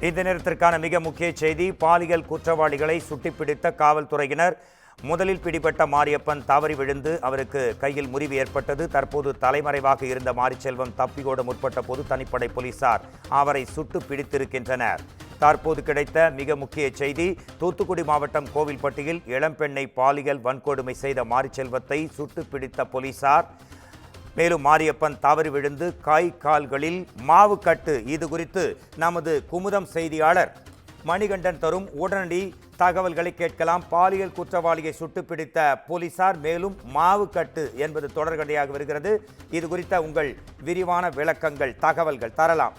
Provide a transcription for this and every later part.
இந்த நேரத்திற்கான மிக முக்கிய செய்தி, பாலியல் குற்றவாளிகளை சுட்டிப்பிடித்த காவல்துறையினர். முதலில் பிடிபட்ட மாரியப்பன் தவறி விழுந்து அவருக்கு கையில் முறிவு ஏற்பட்டது. தற்போது தலைமறைவாக இருந்த மாரிச்செல்வம் தப்பியோட முற்பட்ட போது தனிப்படை போலீசார் அவரை சுட்டு பிடித்திருக்கின்றனர். தற்போது கிடைத்த மிக முக்கிய செய்தி, தூத்துக்குடி மாவட்டம் கோவில்பட்டியில் இளம்பெண்ணை பாலியல் வன்கொடுமை செய்த மாரிச்செல்வத்தை சுட்டு பிடித்த போலீசார். மேலும் மாரியப்பன் தவறி விழுந்து கை கால்களில் மாவு கட்டு. இது குறித்து நமது குமுதம் செய்தியாளர் மணிகண்டன் தரும் உடனடி தகவல்களை கேட்கலாம். பாலியல் குற்றவாளியை சுட்டு பிடித்த போலீசார், மேலும் மாவு கட்டு என்பது தொடர்கதையாக வருகிறது. இது குறித்த உங்கள் விரிவான விளக்கங்கள், தகவல்கள் தரலாம்.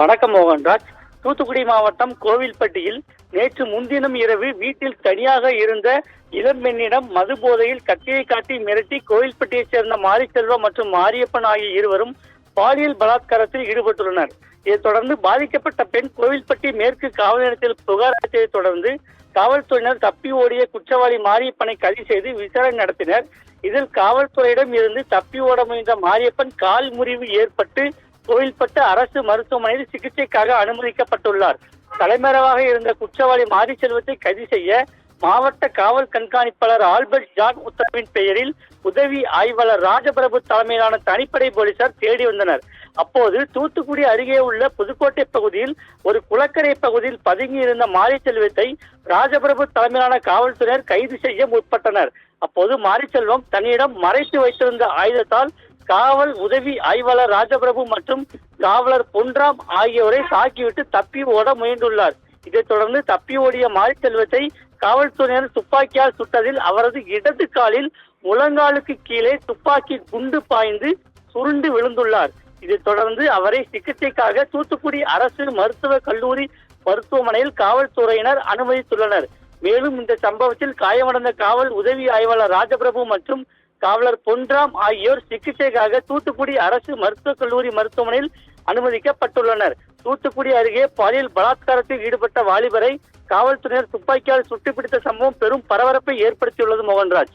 வணக்கம் மோகன்ராஜ். தூத்துக்குடி மாவட்டம் கோவில்பட்டியில் நேற்று முன்தினம் இரவு வீட்டில் தனியாக இருந்த இளம்பெண்ணிடம் மது போதையில் கத்தியை காட்டி மிரட்டி கோவில்பட்டியைச் சேர்ந்த மாரிச்செல்வம் மற்றும் மாரியப்பன் ஆகிய இருவரும் பாலியல் பலாத்காரத்தில் ஈடுபட்டுள்ளனர். இதைத் தொடர்ந்து பாதிக்கப்பட்ட பெண் கோவில்பட்டி மேற்கு காவல் நிலையத்தில் புகார் அளித்ததைத் தொடர்ந்து காவல்துறையினர் தப்பி ஓடிய குற்றவாளி மாரியப்பனை கைது செய்து விசாரணை நடத்தினர். இதில் காவல்துறையிடம் இருந்து தப்பி ஓட முயன்ற மாரியப்பன் கால் முறிவு ஏற்பட்டு கோவில்பட்டு அரசு மருத்துவமனையில் சிகிச்சைக்காக அனுமதிக்கப்பட்டுள்ளார். தலைமறைவாக இருந்த குற்றவாளி மாரிச்செல்வத்தை கைது செய்ய மாவட்ட காவல் கண்காணிப்பாளர் ஆல்பர்ட் ஜான் உத்தரவின் பெயரில் உதவி ஆய்வாளர் ராஜபிரபு தலைமையிலான தனிப்படை போலீசார் தேடி வந்தனர். அப்போது தூத்துக்குடி அருகே உள்ள புதுக்கோட்டை பகுதியில் ஒரு குளக்கரை பகுதியில் பதுங்கி இருந்த மாரிச்செல்வத்தை ராஜபிரபு தலைமையிலான காவல்துறையினர் கைது செய்ய முற்பட்டனர். அப்போது மாரிச்செல்வம் தன்னிடம் மறைத்து வைத்திருந்த ஆயுதத்தால் காவல் உதவி ஆய்வாளர் ராஜபிரபு மற்றும் காவலர் பொன்ராம் ஆகியோரை தாக்கிவிட்டு தப்பி ஓட முயன்றுள்ளார். இதைத் தொடர்ந்து தப்பி ஓடிய மாரிச்செல்வத்தை காவல்துறையினர் துப்பாக்கியால் சுட்டதில் அவரது இடது காலில் முழங்காலுக்கு கீழே துப்பாக்கி குண்டு பாய்ந்து சுருண்டு விழுந்துள்ளார். இதைத் தொடர்ந்து அவரை சிகிச்சைக்காக தூத்துக்குடி அரசு மருத்துவக் கல்லூரி மருத்துவமனையில் காவல்துறையினர் அனுமதித்துள்ளனர். மேலும் இந்த சம்பவத்தில் காயமடைந்த காவல் உதவி ஆய்வாளர் ராஜபிரபு மற்றும் காவலர் பொன்ராம் ஆகியோர் சிகிச்சைக்காக தூத்துக்குடி அரசு மருத்துவக் கல்லூரி மருத்துவமனையில் அனுமதிக்கப்பட்டுள்ளனர். தூத்துக்குடி அருகே பாலியல் பலாத்காரத்தில் ஈடுபட்ட வாலிபரை காவல்துறையினர் துப்பாக்கியால் சுட்டுப்பிடித்த சம்பவம் பெரும் பரபரப்பை ஏற்படுத்தியுள்ளது. மோகன்ராஜ்.